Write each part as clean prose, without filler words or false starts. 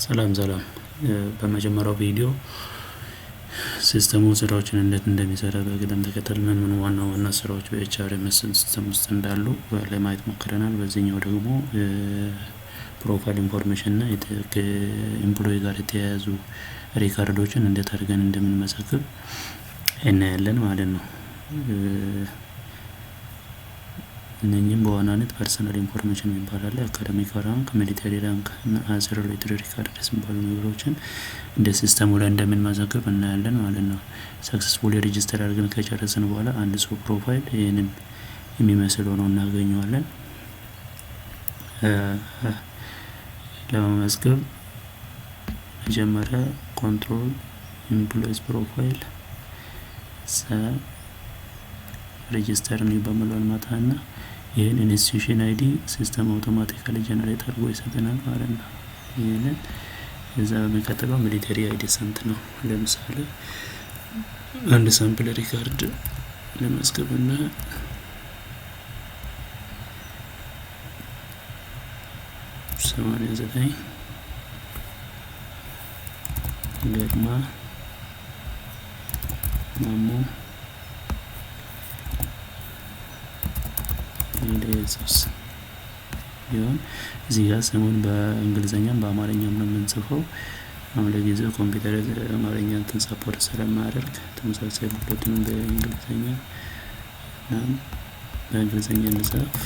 ሰላም በመጀመሪያው ቪዲዮ ሲስተሙ ስራዎችን እንዴት እንደሚሰራ በቅደም ተከተል ምን ዋና ስራዎች በኤችአርኤምኤስ ሲስተም ውስጥ እንዳሉ ለማየት ሞክረናል። በዚህኛው ደግሞ ፕሮፋይል ኢንፎርሜሽን እና ከኤምፕሎይ ጋር የተያያዙ ሪካርዶችን እንዴት አድርገን እንደምንመዘግብ እናያለን ማለት ነው። እነኚህም በዋናነት ፐርሰናል ኢንፎርሜሽን ይባላል። አካዳሚክ ራንክ፣ ሚሊተሪ ራንክ እና አዘር ሪሌትድ ሪካርድስ የሚባሉ ነገሮችን እንደ ሲስተሙ ላይ እንደምንመዘግብ እናያለን ማለት ነው። ሰክሰስፉሊ ሬጂስተር አድርገን ከጨረስን በኋላ አንድ ሰው ፕሮፋይል ይህንን የሚመስል ሆኖ እናገኘዋለን። ለመመዝገብ መጀመሪያ ኮንትሮል ኢምፕሎይስ ፕሮፋይል ሬጂስተር ነው በመላው ማታና ይሄን ኢንስቲትዩሽን አይዲ ሲስተም አውቶማቲካሊ ጀነሬት አድርጎ ይሰጠናል ማለት ነው። ይሄንን እዛ በመቀጠለው ሚሊተሪ አይዲ ስንት ነው? ለምሳሌ አንድ ሳምፕል ሪካርድ ለመስገብና 89 ግርማ ማሞ ኢየሱስ ይሁን። እዚህ ጋር ስሙን በእንግሊዘኛም በአማርኛም ነው የምንጽፈው። አሁን ለጊዜው ኮምፒውተር አማርኛ እንትን ሰፖርት ስለማያደርግ ተመሳሳይ ሁለቱንም በእንግሊዘኛ እንጻፍ።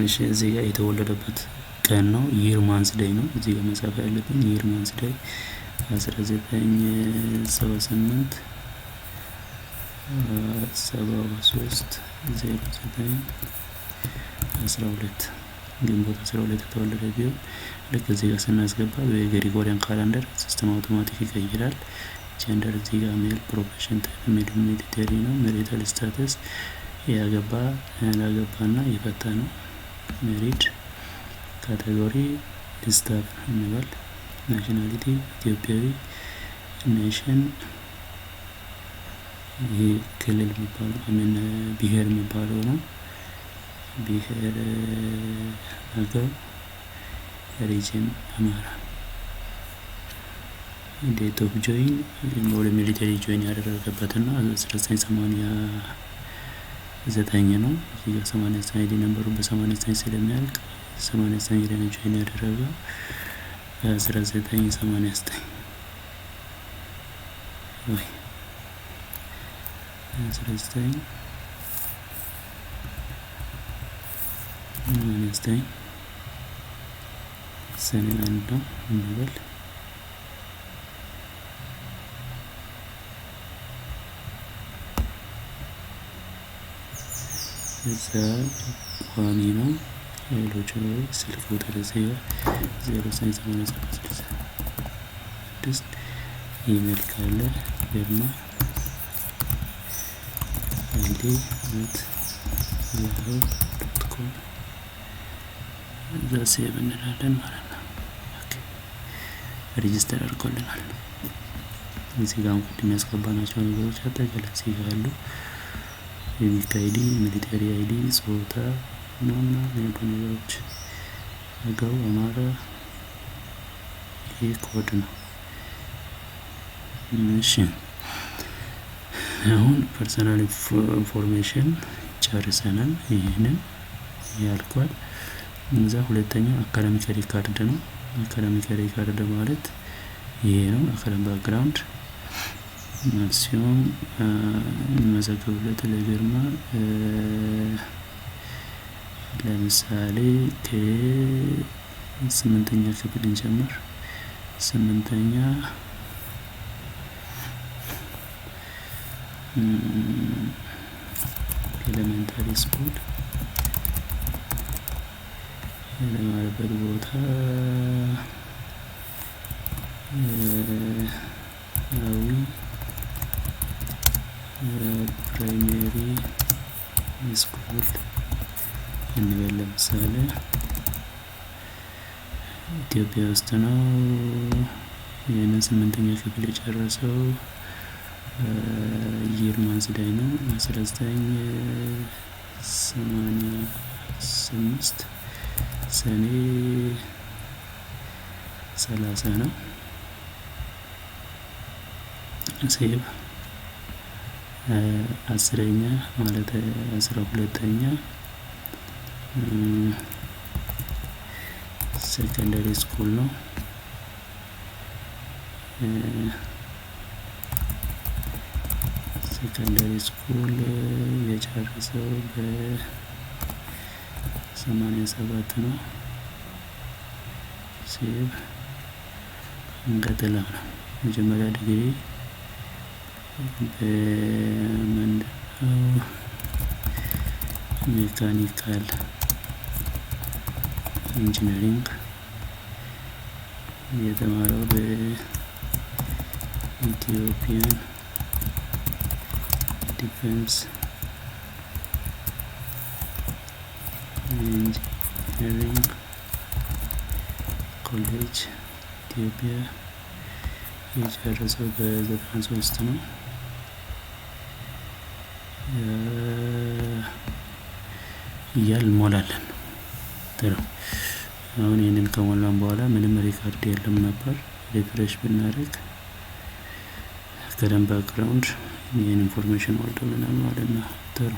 እሺ እዚህ ጋር የተወለደበት ቀን ነው ይር ማንስ ዴይ ነው እዚህ ጋር መጻፍ ያለብን ይር ማንስ ዴይ 1978 73 09 12 ግንቦት 12 የተወለደ ቢሆን ልክ እዚህ ጋር ስናስገባ በግሪጎሪያን ካላንደር ሲስተም አውቶማቲክ ይቀይራል። ጀንደር እዚህ ጋር ሜል፣ ፕሮፌሽን ታይፕ ሚሊተሪ ነው። ሜሪታል ስታተስ ያገባ ያላገባና የፈታ ነው። ሜሪድ ካቴጎሪ ስታፍ እንበል። ናሽናሊቲ ኢትዮጵያዊ። ኔሽን ይሄ ክልል የሚባለው ብሄር የሚባለው ነው። ብሄር አገው። ሪጅን አማራ። ዴት ኦፍ ጆይን ወደ ሚሊተሪ ጆይን ያደረገበትና 1989 ነው። እዚህ ጋር 89 አይዲ ነምበሩ በ89 ስለሚያልቅ 89 ላይ ነው ጆይን ያደረገው 1989 ወይ 1989 ሰኔ 1 ነው እንበል። እዛ ቋሚ ነው። ሌሎች ስልክ ቁጥር እዚህ ጋር 0987 ኢሜል ካለ ግርማ @yahoo.com እዛ ሴቭ እንላለን ማለት ነው። ሬጂስተር አድርጎልናል። እዚህ ጋር ቅድም ያስገባናቸው ነገሮች አጠቃላይ እዚህ ጋር አሉ። ዩኒክ አይዲ፣ ሚሊተሪ አይዲ፣ ጾታ እና ነገሮች አገው፣ አማራ። ይሄ ኮድ ነው። እሺ አሁን ፐርሰናል ኢንፎርሜሽን ጨርሰናል። ይሄንን ያልኳል። እዛ ሁለተኛው አካዳሚክ ሪካርድ ነው። አካዳሚክ ሪካርድ ማለት ይሄ ነው። አካዳሚክ ባክግራውንድ ማክሲመም መዘገብለት ለግርማ ለምሳሌ ከ8ኛ ክፍል እንጀምር። 8ኛ ኤሌመንታሪ ስኩል ለማለበት ቦታ አዊ ፕራይሜሪ ስኩል እንበል። ለምሳሌ ኢትዮጵያ ውስጥ ነው። ይህንን 8ኛ ክፍል የጨረሰው ይር ማንስ ዴይ ነው 19 85 ሰኔ 30 ነው። ሴቭ 10ኛ ማለት 12ኛ ሴኮንደሪ ስኩል ነው። ሴኮንደሪ ስኩል የጨረሰው በ87 ነው። ሴቭ እንቀጥላለን። መጀመሪያ ዲግሪ በምንድነው? ሜካኒካል ኢንጂነሪንግ የተማረው በኢትዮጵያን ዲፌንስ ኢንጂነሪንግ ኮሌጅ ኢትዮጵያ የጨረሰው በ93 ነው። እያል እንሞላለን። ጥሩ። አሁን ይህንን ከሞላን በኋላ ምንም ሪካርድ የለም ነበር። ሪፍሬሽ ብናደርግ ከደም ባክግራውንድ ይህን ኢንፎርሜሽን ወርዶልናል ማለት ነው። ጥሩ።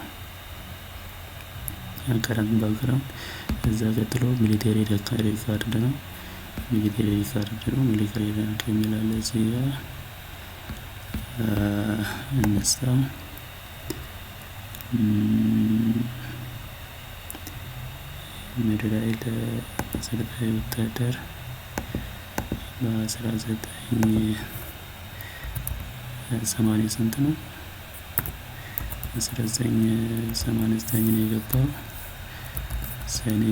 ከደም ባክግራውንድ እዛ ቀጥሎ ሚሊቴሪ ሪካርድ ነው። ሚሊቴሪ ሪካርድ ነው። ሚሊቴሪ ራንክ የሚላለ እዚህ ጋር እነሳ ምድር ላይ ለመሰረታዊ ወታደር በ1980 ስንት ነው? 1989 ነው የገባው። ሰኔ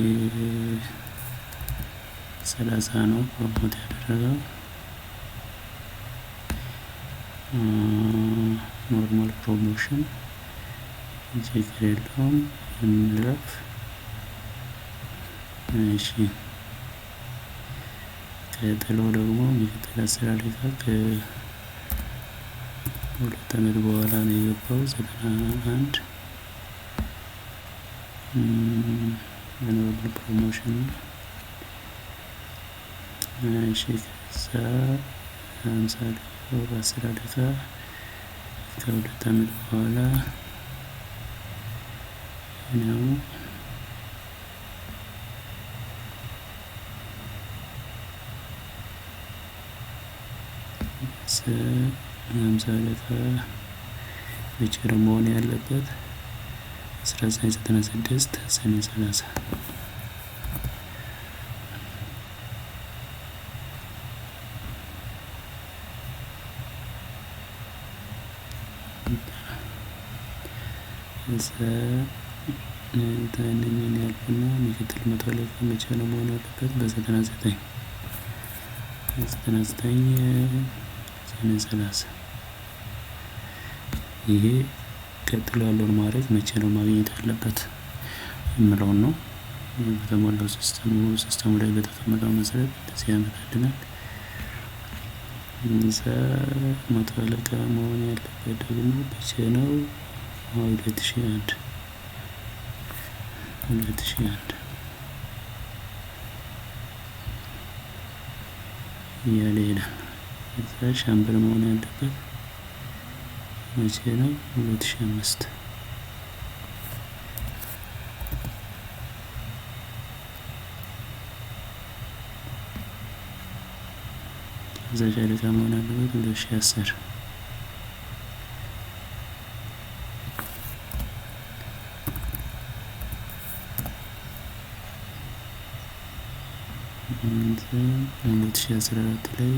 30 ነው ፕሮሞት ያደረገው። ኖርማል ፕሮሞሽን ችግር የለውም። እንለፍ። እሺ ቀጥሎ ደግሞ ምክትል አስር አለቃ ከ2 ዓመት በኋላ ነው የገባው። 91 ኖርማል ፕሮሞሽን። እሺ ከዛ 50 10 አለቃ ከ2 ዓመት በኋላ ነው። ሃምሳ አለቃ መቼ ነው መሆን ያለበት? 1996 ሰኔ 30። ታንኛን ያልኩና ምክትል መቶ አለቃ መቼ ነው መሆን ያለበት? በ99 ሰኔ 30። ይሄ ቀጥሎ ያለውን ማድረግ መቼ ነው ማግኘት ያለበት የምለውን ነው። በተሞላው ሲስተሙ ላይ በተቀመጠው መሰረት እንደዚህ ያመጣልናል። እዛ መቶ አለቃ መሆን ያለበት ደግሞ መቼ ነው? 2001 እያለ ይሄዳል። እዛ ሻምበል መሆን ያለበት መቼ ነው? 2005 እዛ ሻለቃ መሆን ያለበት 2010 2014 ላይ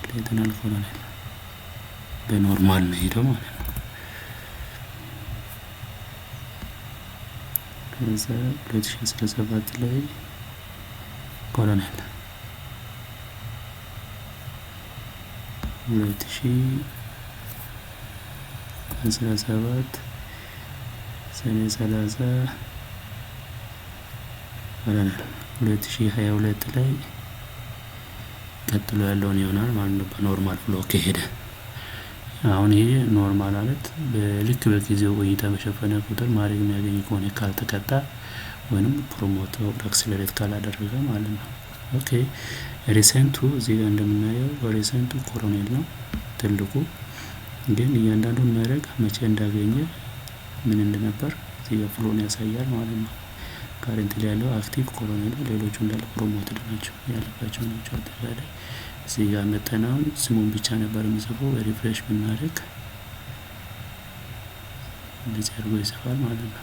ሌተናል ኮሎኔል በኖርማል ነው ሄደው ማለት ነው። ከዛ 2017 ላይ ኮሎኔል 2017 ሰኔ 30 ኮሎኔል 2022 ላይ ቀጥሎ ያለውን ይሆናል ማለት ነው። በኖርማል ፍሎ ከሄደ አሁን ይሄ ኖርማል ማለት በልክ በጊዜው ቆይታ በሸፈነ ቁጥር ማድረግ የሚያገኝ ከሆነ ካልተቀጣ ወይንም ፕሮሞት ኦር አክሰለሬት ካላደረገ ማለት ነው። ኦኬ ሪሰንቱ እዚህ ጋር እንደምናየው ሪሰንቱ ኮሎኔል ነው ትልቁ፣ ግን እያንዳንዱን መረግ መቼ እንዳገኘ ምን እንደነበር እዚህ ጋር ፍሎን ያሳያል ማለት ነው። ካረንት ላይ ያለው አክቲቭ ኮሎኔል ነው፣ ሌሎቹ እንዳለ ፕሮሞትድ ናቸው ያለባቸው ናቸው። አጠቃላይ እዚህ ጋር መጠናውን ስሙን ብቻ ነበር የሚጽፈው። ሪፍሬሽ ብናደርግ እንደዚህ አድርጎ ይጽፋል ማለት ነው።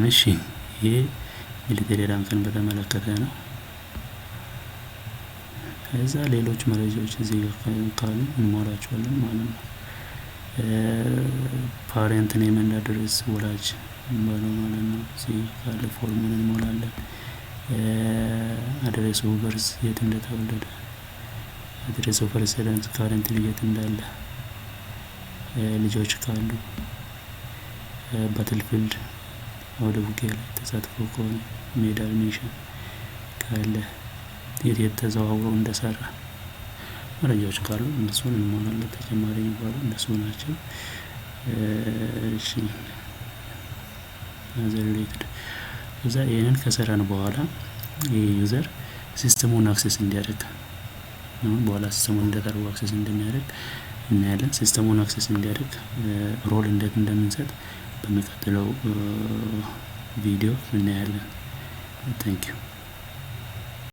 እሺ ይሄ ሚሊተሪ ራንክን በተመለከተ ነው። ከዛ ሌሎች መረጃዎች እዚህ ጋር ካሉ እንሞላቸዋለን ማለት ነው። ፓሬንት ኔም እና አድሬስ ወላጅ ማለት ነው። እዚህ ካለ ፎርሙን እንሞላለን። አድሬስ ኦፍ በርዝ የት እንደተወለደ፣ አድሬስ ኦፍ ሬሲደንስ ካረንትሊ የት እንዳለ፣ ልጆች ካሉ፣ ባትልፊልድ ወደ ውጊያ ላይ ተሳትፎ ከሆነ፣ ሜዳል ሚሽን ካለ፣ የት ተዘዋውሮ እንደሰራ መረጃዎች ካሉ እነሱን እንሞላለን። ተጨማሪ የሚባሉ እነሱ ናቸው። እሺ ሪሌትድ እዛ ይሄንን ከሰራን በኋላ የዩዘር ሲስተሙን አክሰስ እንዲያደርግ ነው። በኋላ ሲስተሙን እንደታረው አክሰስ እንደሚያደርግ እናያለን። ሲስተሙን አክሰስ እንዲያደርግ ሮል እንዴት እንደምንሰጥ በሚቀጥለው ቪዲዮ እናያለን። ታንክ ዩ